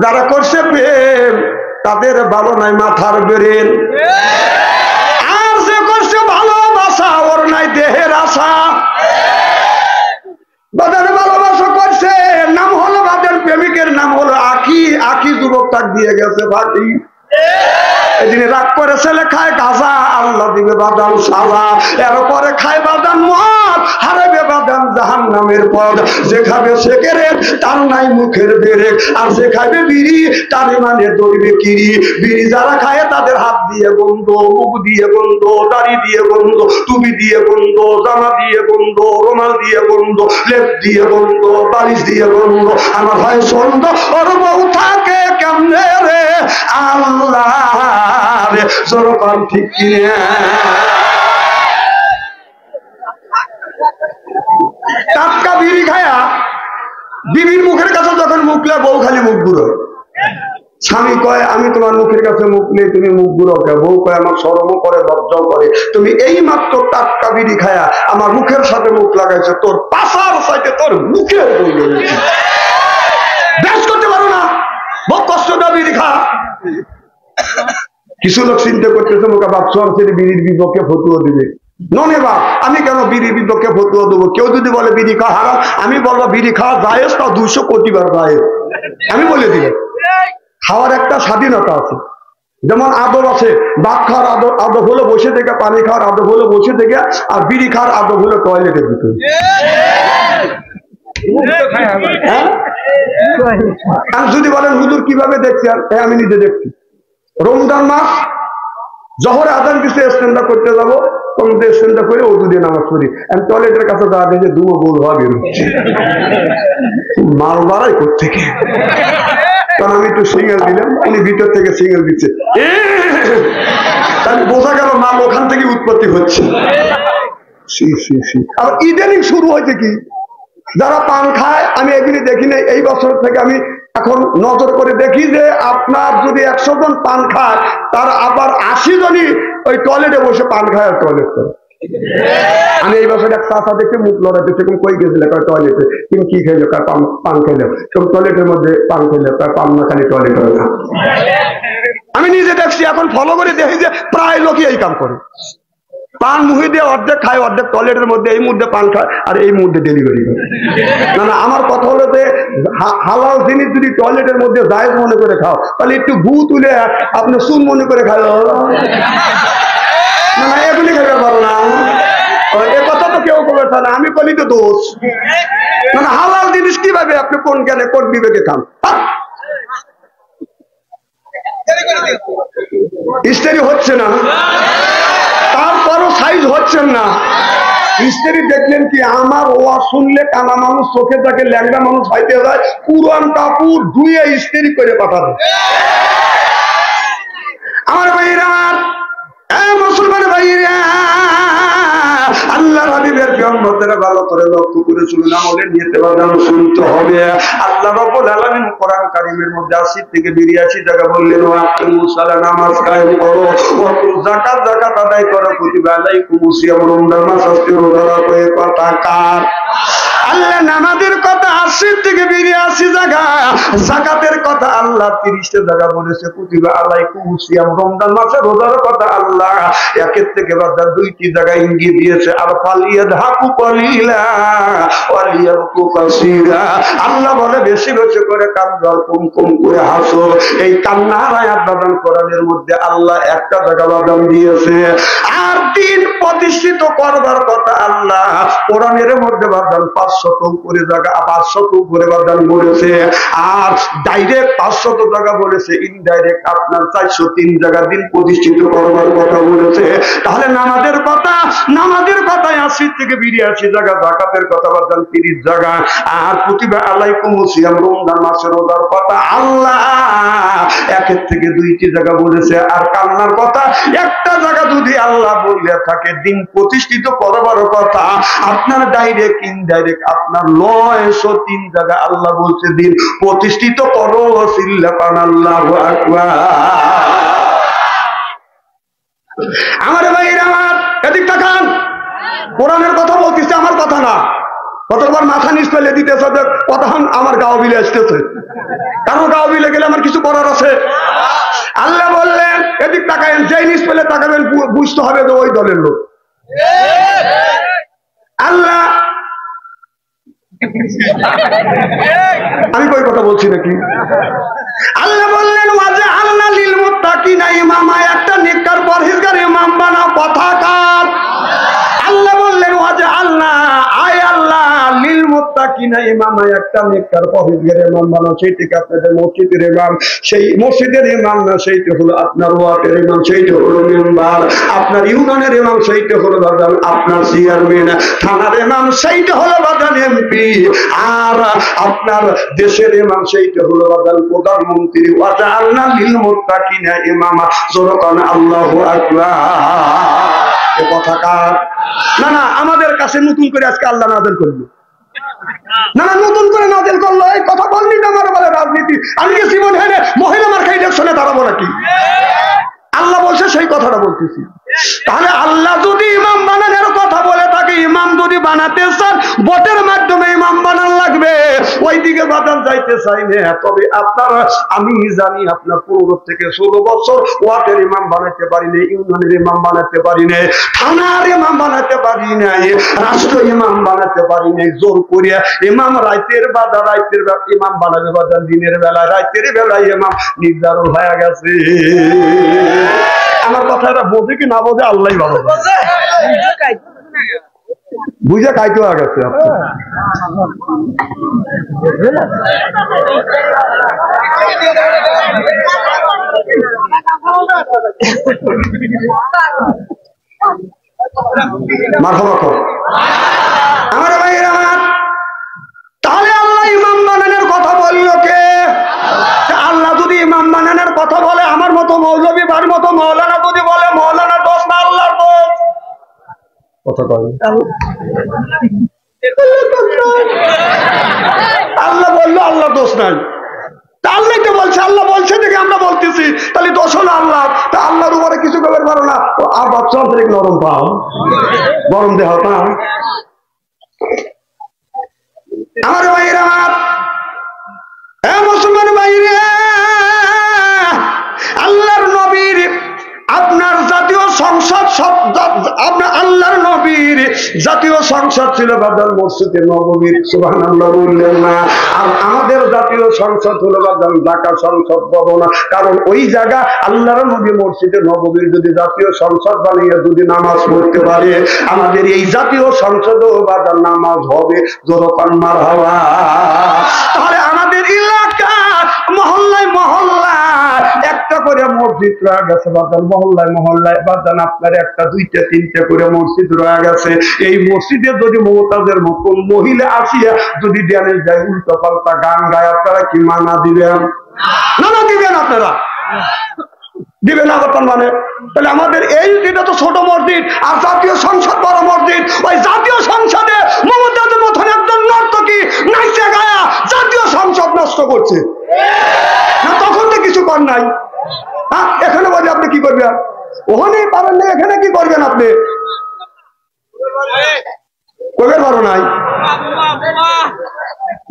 যারা করছে প্রেম তাদের ভালো নাই মাথার ব্রেন, আর যে করছে ভালোবাসা ওর নাই দেহের আশা। বাজারে ভালোবাসা করছে, নাম হলো বাজার প্রেমিকের নাম হলো আখি, আখি যুবক তাক দিয়ে গেছে ফাঁকি। এদিনে রাগ করে ছেলে খায় গাঁজা, আল্লাহ দিবে বাদাম সাজা। এরপরে খায় বাদাম মদ, হারাবে বাদাম জাহান্নামের পথ। যে খাবে সিগারেট তার নাই মুখের বেরেক, আর যে খাবে বিড়ি তার মানে দৌড়বে কিরি। বিড়ি যারা খায় তাদের হাত দিয়ে বন্ধ, মুখ দিয়ে বন্ধ, দাড়ি দিয়ে বন্ধ, টুপি দিয়ে বন্ধ, জামা দিয়ে বন্ধ, রুমাল দিয়ে বন্ধ, লেপ দিয়ে বন্ধ, বালিশ দিয়ে বন্ধ। আমার হয় সন্দ ওর বউ থাকে কেমনে রে আল্লাহ রে, জোরকান ঠিক কিনা। টাটকা বিড়ি খায়া বিবির মুখের কাছে যখন মুখলে বউ খালি মুখ গুঁড়ো। স্বামী কয় আমি তোমার মুখের কাছে মুখ নেই, তুমি মুখ গুঁড়ো কে? বউ কয় আমার শরম করে লজ্জাও করে, তুমি এই মাত্র টাটকা বিড়ি খায়া আমার মুখের সাথে মুখ লাগাইছো, তোর পাশার সাথে তোর মুখের বেশ করতে পারো না, বহু কষ্ট দা বিড়ি খা। কিছু লোক চিন্তা করতেছে মুখে ভাবছো বিড়ির বিপক্ষে ফতুয়া দিবে। ননে বা আমি কেন বিড়ির বিপক্ষে ফতুয়া দেবো? কেউ যদি বলে বিড়ি খাওয়া হারাম, আমি বলবো বিড়ি খাওয়া জায়েজ, তা 200 কোটি বার জায়েজ। আমি বলে দিই খাওয়ার একটা স্বাধীনতা আছে, যেমন আদব আছে। ভাত খাওয়ার আদব হলো বসে থেকে, পানি খাওয়ার আদব হলো বসে থেকে, আর বিড়ি খাওয়ার আদব হলো টয়লেটের ভিতরে। আর যদি বলেন হুজুর কিভাবে দেখছি, আর আমি নিজে দেখছি। রমজান মাস জহরে আজান কিছু স্ট্যান্ডা করতে যাবো, তখন স্ট্যান্ডা করে ওদু দিয়ে নামাজ পড়ি। আমি টয়লেটের কাছে যাওয়া দেখে দুটো গোল হওয়া বেরোচ্ছে, মাল বাড়াই কোত্থেকে। কারণ আমি একটু সিঙ্গেল দিলাম, উনি ভিতর থেকে সিঙ্গেল দিচ্ছে, তাহলে বোঝা গেল মাল ওখান থেকে উৎপত্তি হচ্ছে। আর ইদানিং শুরু হয়েছে কি, যারা পান খায়, আমি এগুলি দেখি না, এই বছর থেকে আমি এখন নজর করে দেখি যে আপনার যদি 100 জন পান খায়, তার আবার 80 জনই ওই টয়লেটে বসে পান খায় আর টয়লেট করে। আমি এই বছর এক চাষা দেখে মুখ লড়াইতে, সেরকম কই গেছিলে টয়লেটে, তুমি কি খেলে? পান খেলে। সব টয়লেটের মধ্যে পান খেলে, পান না খালি টয়লেট হয় না। আমি নিজে দেখছি, এখন ফলো করে দেখি যে প্রায় লোকই এই কাম করে। পান মুহি দিয়ে অর্ধেক খায়, অর্ধেক টয়লেটের মধ্যে, এই মুহূর্তে পান খায় আর এই মুহূর্তে ডেলিভারি করে। না আমার কথা হলো যে হালাল জিনিস যদি টয়লেটের মধ্যে জায়েজ মনে করে খাও, তাহলে একটু গু তুলে আপনি চুন মনে করে খাও না, এগুলি খাইতে পারো না। এ কথা তো কেউ বলেছে না, আমি বলি তো দোষ। মানে হালাল জিনিস কিভাবে আপনি কোন জ্ঞানে কোন বিবেকে খান? ইস্তেরি হচ্ছে না, তারপরও সাইজ হচ্ছেন না। ইস্তেরি দেখলেন কি, আমার ওয়া শুনলে কানা মানুষ চোখে থাকে, ল্যাংড়া মানুষ হাইতে যায়, পুরান কাপড় ধুয়ে ইস্তেরি করে পাঠাবে। আমার ভাইরা, মুসলমান ভাইরা, আল্লাহর হাবিবের উম্মতেরা ভালো করে লক্ষ্য করে শুনুন, আমলের নিয়তে বাজানো শুনতে হবে। আল্লাহ রাব্বুল আলামিন কোরআন কারীমের মধ্যে 80 থেকে 82 জায়গা বললেন, ওয়া আকিমুস সালাত, নামাজ কায়েম করো, ওয়া যাকাত, যাকাত আদায় করো, কুতিবা আলাইকুমুস সিয়াম, রমজান মাস আসছে, রোজা রাখো। কথা কার? আল্লাহ নামাজের কথা 80 থেকে 82 জায়গা, যাকাতের কথা আল্লাহ 30টা জায়গা বলেছে, কুতিবা আলাইকুমুস সিয়াম, রমজান মাসে রোজার কথা আল্লাহ একের থেকে বাজার 2টি জায়গায় ইঙ্গিত দিয়েছে। আর ফালিয়াদহাকু কলিলা ওয়ালিয়াবকু কাসীরা, আল্লাহ বলে বেশি বেশি করে কাঁদো আর কম কম করে হাসো। এই কান্নার আয়াত বাদান কোরআনের মধ্যে আল্লাহ একটা জায়গা বাদান দিয়েছে। আর দিন প্রতিষ্ঠিত করবার কথা আল্লাহ কোরআনের মধ্যে বাদান 500 উপরে জায়গা, 500 উপরে বাদান বলেছে। আর ডাইরেক্ট 500 জায়গা বলেছে, ইনডাইরেক্ট আপনার 403 জায়গা দিন প্রতিষ্ঠিত করবার কথা বলেছে। তাহলে নামাজের কথা, নামাজের কথায় 80 থেকে 82 জায়গা, যাকাতের কথা বাদান 30 জায়গা, আর কুতিবা আলাইকুমুস সিয়াম, রমজান মাসের রোজার কথা আল্লাহ একের থেকে 2টি জায়গা বলেছে। আর কান্নার কথা একটা জায়গা যদি আল্লাহ বলে থাকে, দিন প্রতিষ্ঠিত করবার কথা আপনার ডাইরেক্ট ইনডাইরেক্ট আপনার 903 জায়গা আল্লাহ বলছে দিন প্রতিষ্ঠিত করো। সিল্লাপান আল্লাহু আকবার। আমার ভাইরা, আমার এদিক তাকান, কোরআনের কথা বলতেছে, আমার কথা না। কতবার মাথা নিচ ফেলে দিতেছে, কতক্ষণ আমার গাও বিলে আসতেছে, কারণ গাও বিলে গেলে আমার কিছু করার আছে। আল্লাহ বললেন এদিক তাকায়েন, যেই নিচ ফেলে তাকাবেন বুঝতে হবে যে ওই দলের লোক। আল্লাহ, আমি কই কথা বলছি নাকি? আল্লাহ বললেন ওয়াজা আল্লাহ লিল মুত্তাকিনা ইমামা, একটা নেককার পরহেজগার ইমাম বানাও। কথা কার? আল্লাহ বললেন ওয়াজা আল্লাহ, আয় আল্লাহ লিল মুত্তাকিনা ইমামা, একটা নেককার পরহেজগার ইমাম বানাও। সেইটিকে আপনাদের মসজিদের ইমাম, সেই মসজিদের ইমাম না, সেইটা হলো আপনার ওয়ার্ডের ইমাম, সেইটা হলো মেম্বার। আপনার ইউনিয়নের ইমাম, সেইটা হলো বাদান আপনার চেয়ারম্যান। থানার ইমাম, সেইটা হলো বাদান এমপি। আর আপনার দেশের ইমাম, সেইটা হলো বাদান প্রধানমন্ত্রী। ওয়াজা আল্লাহ লিল মুত্তাকিনা ইমামা, জোরকান আল্লাহু আকবার। এ কথা কার? না না, আমাদের কাছে নতুন করে আজকে আল্লাহ নাযিল করলো। না না, নতুন করে নাযিল করলো। এই কথা বললি না আমার বলে রাজনীতি। আমি কি জীবন হেরে মহিলা মার্কা ইলেকশনে দাঁড়াবো নাকি? আল্লাহ বলছে সেই কথাটা বলতেছি। তাহলে আল্লাহ যদি ইমাম বানানোর কথা বলে থাকে, ইমাম যদি বানাতে চান ভোটের মাধ্যমে ইমাম বানান লাগবে, ওইদিকে বাদান যাইতে চাই না। তবে আপনারা, আমি জানি আপনার 15 থেকে 16 বছর ওয়ার্ডের ইমাম বানাতে পারি না, ইউনিয়নের ইমাম বানাতে পারি না, থানার ইমাম বানাতে পারি না, রাষ্ট্র ইমাম বানাতে পারি না। জোর করিয়া ইমাম রাইতের বাদা রাইতের ইমাম বানাবে, বাজার দিনের বেলা, রাইতের বেলায় ইমাম নির্ধারণ হয়ে গেছে। আমার কথা এটা বোঝে কি না বোঝে আল্লাহ ভালো, বুঝে খাইতে হয়ে গেছে। আমার ভাইয়ের আমার, তাহলে আল্লাহ ইমাম বানানোর কথা বলল কে? আল্লাহ যদি ইমাম বানানোর কথা বলে, আমার মতো মৌলবী বার মতো মৌলানা যদি বলে, মৌলানার দোষ না আল্লাহর দোষ? কথা বলে আল্লাহ বললো আল্লাহ দোষ নাই। আল্লাহ তো বলছে, আল্লাহ বলছে দেখে আমরা বলতেছি, তাহলে দোষ হলো আল্লাহ। তা আল্লাহর উপরে কিছু করতে পারো না। আর বাচ্চা নরম পাও, গরম দেহ না। আমার ভাইয়ের আমার, মুসলমান ভাইরে, আল্লাহর নবীর আপনার জাতীয় সংসদ, আপনার আল্লাহর নবীর জাতীয় সংসদ ছিল বাদাল মসজিদে নববীর। সুবহানাল্লাহ বললেন না? আর আমাদের জাতীয় সংসদ হলো বাদাল ঢাকা সংসদ ভবন। কারণ ওই জায়গা আল্লাহর নবী মসজিদে নববীর যদি জাতীয় সংসদ বানিয়ে যদি নামাজ পড়তে পারে, আমাদের এই জাতীয় সংসদও বাদাল নামাজ হবে। জোরকান মারহাবা। তাহলে আমাদের এলাকা মহল্লায় মহল্লায় একটা করে মসজিদ রয়ে গেছে বাদান, মহল্লায় মহল্লায় বাদান আপনার একটা দুইটা তিনটা করে মসজিদ রয়ে গেছে। এই মসজিদে যদি মমতাজের মতন মহিলা আসিয়া যদি ড্যানে যায় উল্টো পাল্টা গান গায়, আপনারা কি মানা দিবেন? না না দিবেন, আপনারা দিবেন না বর্তমান মানে? তাহলে আমাদের এই যেটা তো ছোট মসজিদ, আর জাতীয় সংসদ বড় মসজিদ। ওই জাতীয় সংসদে মমতাজের মতন একজন নর্তকী নাইচে গায়া জাতীয় সংসদ নষ্ট করছে না, তখন তো কিছু কর নাই। হ্যাঁ, এখানে বলে আপনি কি করবেন? ওখানেই পাবেন না, এখানে কি করবেন আপনি? কবে পারো নাই?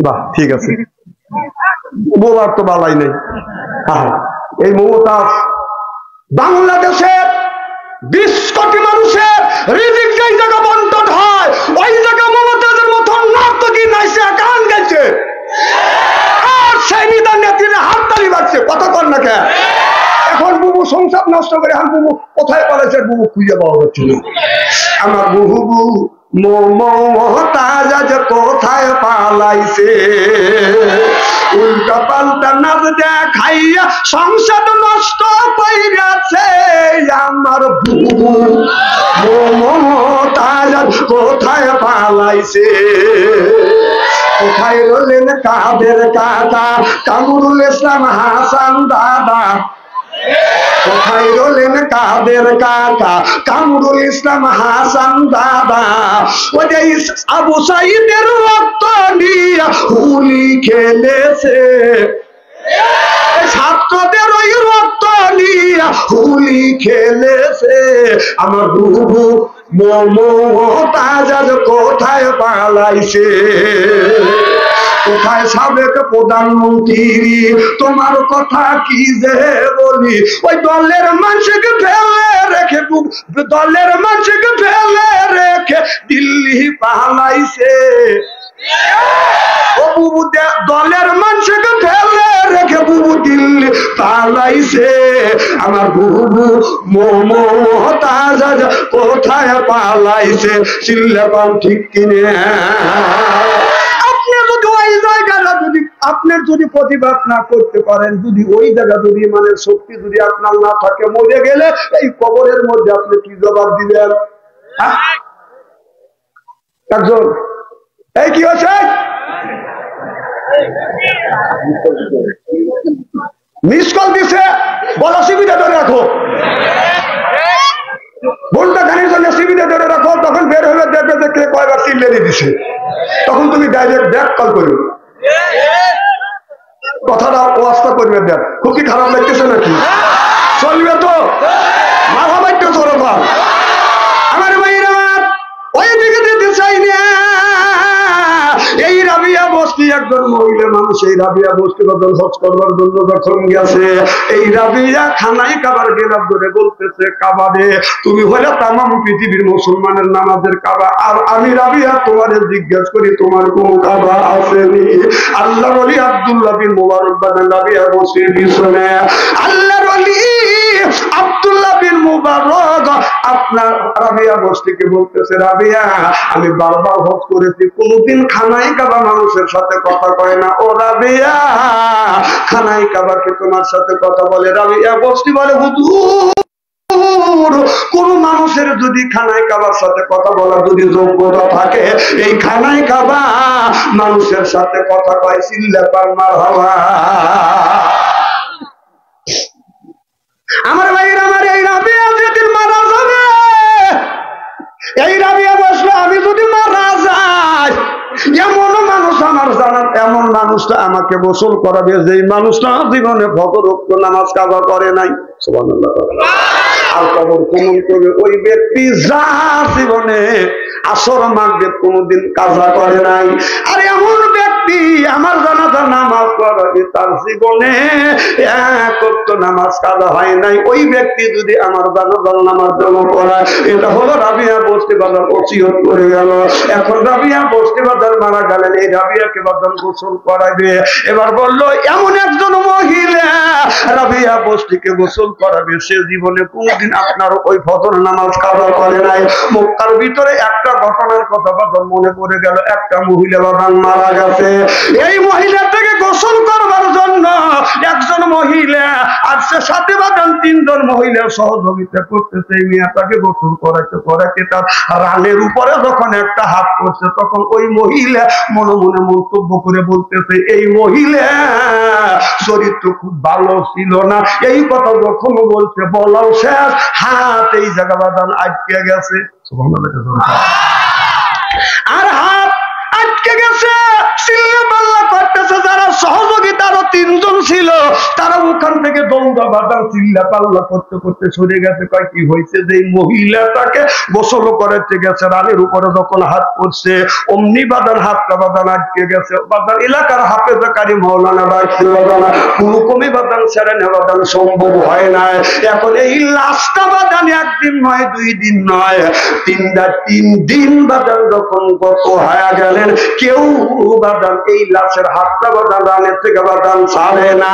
বাহ, ঠিক আছে, বোবার তো বালাই নেই। এই মমতাজ বাংলাদেশের 20 কোটি মানুষের রিজিক যেই জায়গা বন্টন হয়, ওই জায়গা মমতাজের মতন নর্তকী নাইছে গান গাইছে, আর সেই নিদান নেত্রীরা হাততালি বাজছে। কতক্ষণ না কে? এখন বুবু সংসার নষ্ট করে, এখন বুবু কোথায় পালাইছে বুবু খুঁজে পাওয়া যাচ্ছে না। আমার বুবু মমতাজ আজ কোথায় পালাইছে, উল্টা পাল্টা নাচ দেখাইয়া সংসার নষ্ট কইরাছে। আমার বুবু মমতাজ আজ কোথায় পালাইছে, কোথায় রলেন কাদের কাকা কামরুল ইসলাম হাসান দাদা, কোথায় রলেন কাদের কাকা কামরুল ইসলাম হাসান দাদা। ওই যে আবু সাইদের রক্ত নিয়ে হুলি খেলেছে, ছাত্রদের ওই রক্ত নিয়ে হুলি খেলেছে আমার বুবু মমতাজ কোথায় পালাইছে কোথায় সাবেক প্রধানমন্ত্রী তোমার কথা কি যে বলি ওই দলের মানুষকে ফেলে রেখে দলের মানুষকে ফেলে রেখে দিল্লি পালাইছে ও বুবু দলের মানুষকে ফেলে রেখে বুবু দিল্লি পালাইছে আমার বুবু মমতাজ কোথায় পালাইছে চিল্লাপান ঠিক কিনে আপনার যদি প্রতিবাদ না করতে পারেন যদি ওই জায়গা যদি মানে শক্তি যদি আপনার না থাকে মরে গেলে এই কবরের মধ্যে আপনি কি জবাব দিবেন একজন এই কি হচ্ছে মিস কল দিছে বলা সুবিধা ধরে রাখো ঘন্টা খানির জন্য সুবিধা ধরে রাখো তখন বের হলে দেখবে যে কে কয়বার চিল্লেরি দিছে তখন তুমি ডাইরেক্ট ব্যাক কল করবে কথাটা ওয়াস্তা করবে দেখ খুব কি খারাপ লাগতেছে নাকি চলবে তো মাথা বাড়তে চলো আমার ভাইয়ের আমার ওই দিকে যেতে চাই না এই রাবিয়া বস্তি একজন মহিলা মানুষ এই রাবিয়া বস্তি বদল হজ করবার জন্য যখন গেছে এই রাবিয়া খানাই কাবার গেলাম ধরে বলতেছে কাবারে তুমি হলে তামাম পৃথিবীর মুসলমানের নামাজের কাবা আর আমি রাবিয়া তোমারে জিজ্ঞাসা করি তোমার কোন কাবা আসেনি আল্লাহর ওলি আব্দুল্লাহ বিন মুবারক বাদান রাবিয়া বস্তির পিছনে আল্লাহর ওলি আব্দুল্লাহ বিন মুবারক আপনার রাবিয়া বস্তিকে বলতেছে রাবিয়া আমি বারবার হজ করেছি কোনদিন খানাই কাবা মানুষের সাথে কথা কয় না ও রাবিয়া খানাই কাবাকে তোমার সাথে কথা বলে রাবিয়া বস্তি বলে হুজুর কোন মানুষের যদি খানাই কাবার সাথে কথা বলার যদি যোগ্যতা থাকে এই খানাই কাবা মানুষের সাথে কথা কয় চিল্লাপার মারহাবা আমার ভাইয়ের আমার এই রাবিয়া যেদিন মারা যাবে এই রাবিয়া বসলে আমি যদি মারা যাই এমন মানুষ আমার জানার এমন মানুষটা আমাকে গোসল করাবে যেই মানুষটা জীবনে ভগরক্ত নামাজ কাজা করে নাই সুবহানাল্লাহ আর কবর কমন করবে ওই ব্যক্তি যা জীবনে আসর মাগরিব কোনদিন কাজা করে নাই আর এমন ব্যক্তি আমার জানাজা নামাজ পড়াবে তার জীবনে এক ওয়াক্ত নামাজ কাজা হয় নাই ওই ব্যক্তি যদি আমার জানাজার নামাজ জমা করায় এটা হলো রাবিয়া বস্তি বাজার ওসিয়ত করে গেল এখন রাবিয়া বস্তি বাজার মারা গেলেন এই রাবিয়াকে বাজার গোসল করাবে এবার বললো এমন একজন মহিলা রাবিয়া বস্তিকে গোসল করাবে সে জীবনে কোনদিন আপনার ওই ফজর নামাজ কাজা করে নাই মক্কার ভিতরে একটা ঘটনার কথা বাজার মনে পড়ে গেল একটা মহিলা বাদান মারা গেছে এই মহিলা থেকে গোসল করবার জন্য একজন মহিলা আর সে সাথে বাদান তিনজন মহিলা সহযোগিতা করতেছে এই মেয়েটাকে গোসল করাতে তার রানের উপরে যখন একটা হাত করছে তখন ওই মহিলা মনে মনে মন্তব্য করে বলতেছে এই মহিলা চরিত্র খুব ভালো ছিল না এই কথা যখন বলছে বলাও শেষ হাত এই জায়গা বাদান আটকে গেছে আর হাত আটকে গেছে চিল্লাপাল্লা করতেছে যারা সহযোগিতা আরো তিনজন ছিল তারা ওখান থেকে দৌড়া বাদান চিল্লাপাল্লা করতে করতে সরে গেছে কয় কি হয়েছে যে মহিলাটাকে গোসল করতে গেছে রানের উপরে যখন হাত পড়ছে অমনি বাদান হাতটা বাদান আটকে গেছে বাদান এলাকার হাফেজাকারী মাওলানা রাখছে বাদান কোনোরকমই বাদান ছেড়ে নেওয়া বাদান সম্ভব হয় না এখন এই লাশটা বাদান একদিন নয় দুই দিন নয় তিন দিন বাদান যখন গত হয়ে গেলেন কেউ বাদান এই লাশের হাতটা বাদান রানের থেকে বাদান ছাড়ে না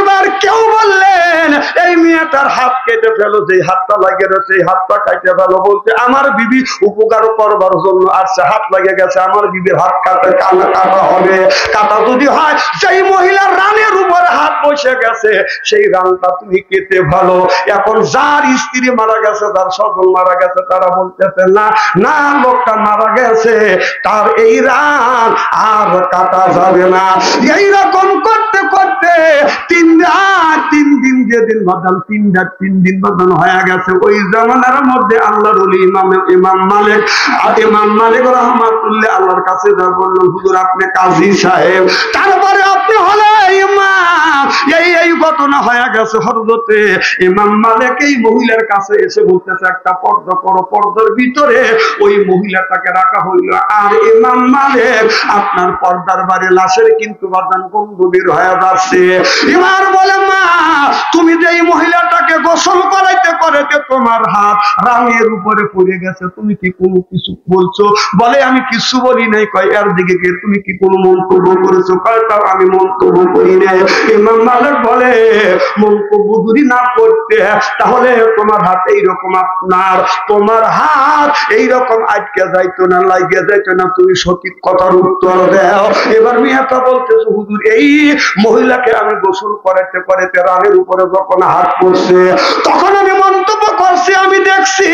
এবার কেউ বললেন এই মেয়েটার হাত কেটে ফেলো যে হাতটা লাগে রয়েছে এই হাতটা কাটে ফেলো বলছে আমার বিবি উপকার করবার জন্য আসছে হাত লাগে গেছে আমার বিবির হাত কাটা হবে কাটা যদি হয় সেই মহিলার রানের উপরে হাত বসে গেছে সেই রানটা তুমি কেটে ভালো এখন যার স্ত্রী মারা গেছে যার স্বজন মারা গেছে তারা বলতেছে না না লোকটা মারা গেছে তার এই রান আর কাটা যাবে না এইরকম করতে করতে 3 দিন যেদিন বাদান 3 দিন বাদান হয়ে গেছে, ওই জামানার মধ্যে আল্লাহর ওলি ইমাম মালিক রহমাতুল্লাহ আল্লাহর কাছে যা বললেন, হুজুর আপনি কাজী সাহেব, তারপরে আপনি হলে ইমাম। এই ঘটনা হয়ে গেছে। হযরতে ইমাম মালিক এই মহিলার কাছে এসে বলতেছে, একটা পর্দা করো। পর্দার ভিতরে ওই মহিলাটাকে রাখা হইল। আর ইমাম মালিক আপনার পর্দার বাড়ি লাশের কিন্তু বাদান গন্ধ বের হয়ে যাচ্ছে। ইমাম বলে, মা তুমি যে এই মহিলাটাকে গোসল করাইতে করাইতে তোমার হাত রাঙের উপরে পড়ে গেছে, তুমি কি কোনো কিছু বলছো? বলে, আমি কিছু বলি নাই। কয়, এর দিকে গিয়ে তুমি কি কোনো মন্তব্য করেছো? কয়, তাও আমি মন্তব্য করি নাই। ইমাম মালিক বলে, মন্তব্য যদি না করতে তাহলে তোমার হাত এইরকম, তোমার হাত এইরকম আটকে যাইতো না, লাগিয়ে যাইতো না। তুমি সঠিক কথার উত্তর দাও। এবার মেয়েটা বলতেছে, হুজুর এই মহিলাকে আমি গোসল করাইতে করাইতে রানের উপরে যখন হাত পড়ছে, তখন আমি মন্তব্য করছি, আমি দেখছি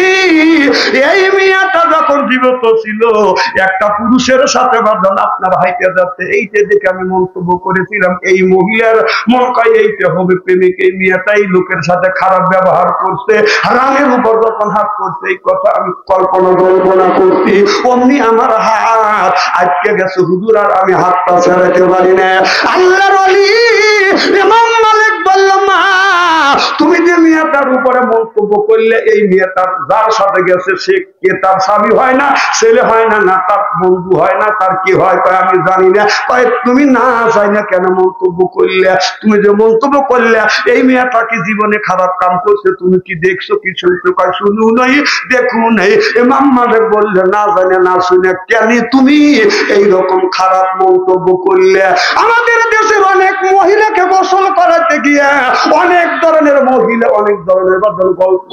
এই মেয়েটা যখন জীবিত ছিল একটা পুরুষের সাথে বাঁধন আপনার হাইতে যাচ্ছে। এইটা দেখে আমি মন্তব্য করেছিলাম, এই মহিলার মন কয় এইটা হবে প্রেমিক। এই মেয়েটাই লোকের সাথে খারাপ ব্যবহার করছে, রানের উপর যখন হাত করছে, এই কথা আমি কল্পনা করছি। অমনি আমার হাত আটকে গেছে হুজুর, আর আমি হাতটা ছেড়াতে পারি না। আল্লাহর ওলি ইমাম মালিক বলল, মা তুমি যে মেয়েটার উপরে মন্তব্য করলে, এই মেয়েটার যার সাথে গেছে সে কে? তার স্বামী হয় না, ছেলে হয় না, না তার বন্ধু হয় না, তার কি হয়? কয়, আমি জানি না। কয়, তুমি না চাই না কেন মন্তব্য করলে? তুমি যে মন্তব্য করলে এই মেয়েটা কি জীবনে খারাপ কাম করছে, তুমি কি দেখছো? কি শুনছো? কয়, শুনু নাই, দেখু নাই। ইমাম মালিক বললে, না জানে না শুনে কেন তুমি এইরকম খারাপ মন্তব্য করলে? আমাদের দেশের অনেক মহিলাকে গোসল করাতে গিয়ে অনেক ধরনের মহিলা অনেক ধরনের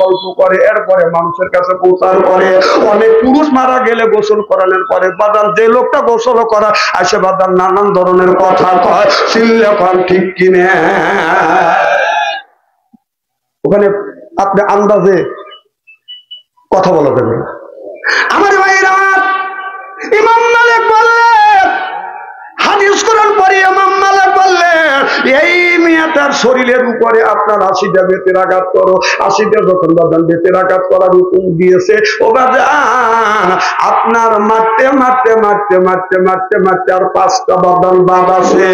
গল্প করে, এরপরে মানুষের কাছে প্রচার করে। অনেক পুরুষ মারা গেলে গোসল করানোর পরে বাদান যে লোকটা গোসল করা আসে, বাদান নানান ধরনের কথা কয়। সিল্লেখন ঠিক কিনে ওখানে আপনি আন্দাজে কথা বলা যাবে। আমার ভাইরা, ইমাম মালিক বললেন, হাদিস করার পরে ইমাম মালিক বললেন, এই মেয়েটার শরীরের উপরে আপনার 80টা বেতের আঘাত করো। 80টা যখন বাদান বেতের আঘাত করার হুকুম দিয়েছে, ও বাদান আপনার মারতে মারতে মারতে মারতে মারতে মারতে আর 5টা বাদান বাদ আছে,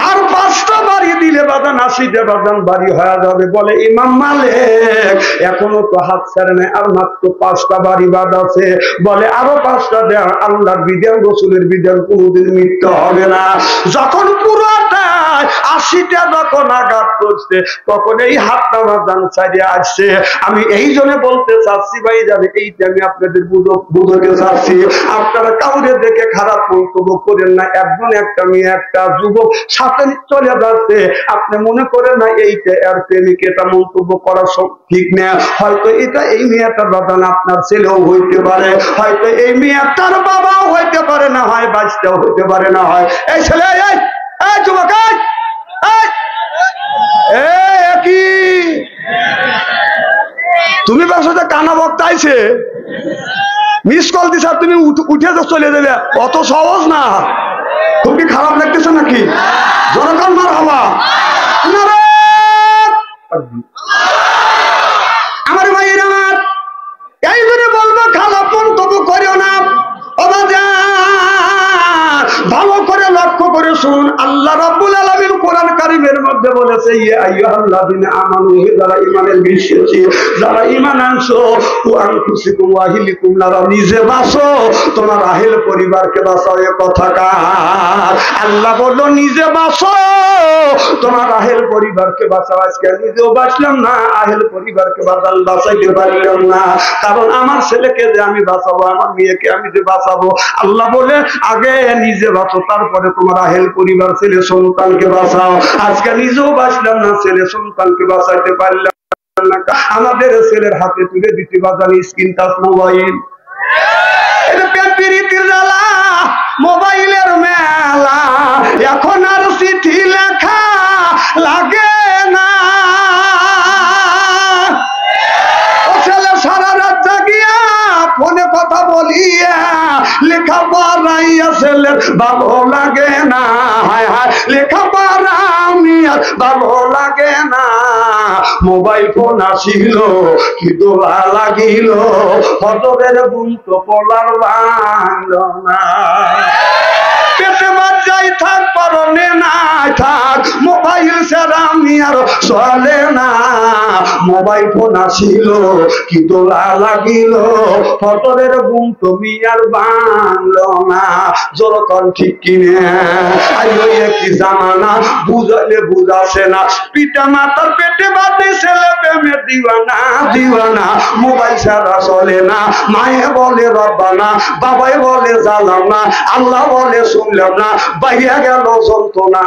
আর 5টা বাড়ি দিলে বাদান 80টা বাদান বাড়ি হয়ে যাবে। বলে ইমাম মালিক, এখনো তো হাত ছেড়ে নেই, আর মাত্র 5টা বাড়ি বাদ আছে। বলে আরো 5টা দেন। আল্লাহর বিধান, রসুলের বিধান কোনোদিন মিথ্যা হবে না। যখন পুরোটা 80টা যখন আঘাত করছে, তখন এই হাতটা বাদান ছাড়িয়ে আসছে। আমি এই জন্য বলতে চাচ্ছি ভাই, যাবে এইটা আমি আপনাদের বুঝতে চাচ্ছি, আপনারা কাউরে দেখে খারাপ মন্তব্য করেন না। একজন একটা মেয়ে একটা যুবক সাথে চলে যাচ্ছে, আপনি মনে করেন না এইটা এর প্রেমিক, এটা মন্তব্য করা সব ঠিক না। হয়তো এটা এই মেয়েটার বাদান আপনার ছেলেও হইতে পারে, হয়তো এই মেয়েটার বাবাও হইতে পারে, না হয় বাচ্চাও হইতে পারে, না হয় এই ছেলে, এই যুবক, কি তুমি বাসাতে কানা বক্তা আইছে, মিস কল দিছ, তুমি উঠে তো চলে যাবে, অত সহজ না। তুমি খারাপ লাগতেছে নাকি? জনগণ মার হওয়া আমার ভাইয়ের, আমার এই জন্য বলবো, খারাপ মন্তব্য করিও না। ভালো করে লক্ষ্য করে শুন, আল্লাহ রাব্বুল আলামিন কোরআন কারীমের মধ্যে বলেছে, ইয়া আইয়ুহাল্লাযীনা আমানু, যারা ঈমানের বিশ্বাসী, যারা ঈমান আনছো, কু আনফুসিকুম ওয়া আহলিকুম নারা, নিজে বাঁচো, তোমার আহল পরিবারকে বাঁচাও। এ কথা কার? আল্লাহ বলল নিজে বাঁচো, তোমার আহল পরিবারকে বাঁচাও। আজকে নিজেও বাঁচলাম না, আহল পরিবারকে বাঁচাইতে পারলাম না, কারণ আমার ছেলেকে যে আমি বাঁচাবো, আমার মেয়েকে আমি যে বাঁচাবো, আল্লাহ বলে আগে নিজে বাঁচো, তারপরে তোমার আহেল পরিবার ছেলে সন্তানকে বাঁচাও। আজকে নিজেও বাঁচলাম না, ছেলে সন্তানকে বাঁচাইতে পারলাম না, আমাদের ছেলের হাতে তুলে দিতে বাজান স্ক্রিন টাচ মোবাইল। মোবাইলের মেলা, এখন আর চিঠি লেখা লাগে না। ও ছেলে সারা রাত জাগিয়া ফোনে কথা বলিয়া লেখা পড়াইয়া ছেলের ভালো লাগে না, হায় হায় লেখা পড়া আমি আর ভালো লাগে না। মোবাইল ফোন আসিল কি দোলা লাগিল ফজরের ঘুম তো পলার ভাঙল না পেটে মার যাই থাক পরনে নাই থাক মোবাইল ছাড়া আমি আর চলে না মোবাইল ফোন আসিল কি দোলা লাগিল ফজরের ঘুম তুমি আর ভাঙল না জোরকন ঠিক কিনে আইলো কি জামানা বুঝাইলে বুঝাছে না পিতা মাতার পেটে বাদে ছেলে প্রেমে দিওয়ানা দিওয়ানা মোবাইল ছাড়া চলে না মায়ে বলে রব্বানা বাবাই বলে জ্বালাও না আল্লাহ বলে শুনলাম না বাইরে গেল যন্ত্রণা